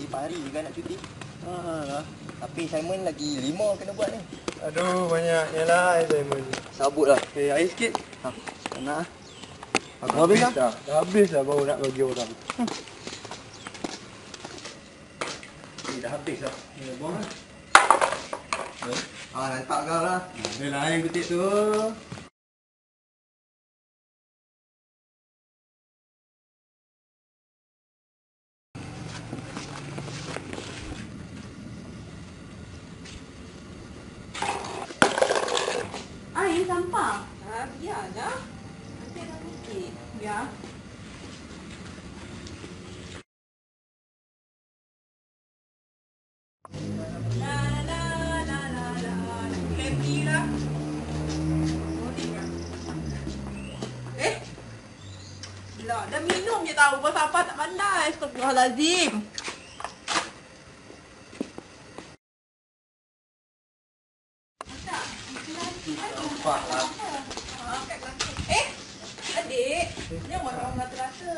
hari pari kan nak cuti. Lah. Tapi Simon lagi 5 kena buat ni. Aduh, banyaknya lah Simon. Sabut lah. Okay, air sikit. Tak nak. Aku habis dah. Dah habis dah baru nak bagi orang. Dah habis dah. Ya, buang lah. Letak kau lah. Ada lah yang ketik tu. Air sampah? Biarlah. Nanti dah fikir. Biar. Dah minum je tahu pasal apa tak pandai. Astagfirullahalazim. Nampak lah. Adik, jangan orang rata-rata.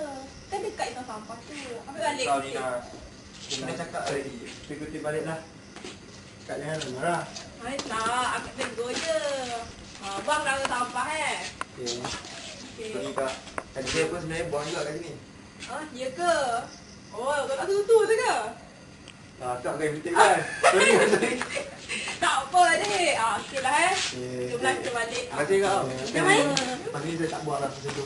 Kan dekat itu sampah tu. Ambil balik. Kau ni nak. Kena cakap tadi. Pergi balik lah. Kak jangan marah. Hai tak, aku tegur je. Bang dah ke sampah Okay. Okay. Kak. Tadi saya pun sebenarnya buang juga kat sini. Ya ke? Oh, kau tak tutu tu ke? Tak kau yang petik kan. Sorry. Tak apa adik. Okey lah Okay. Jom lah kita balik. Terima kasih kau. Jangan main. Pagi ni saya tak buat lah macam tu.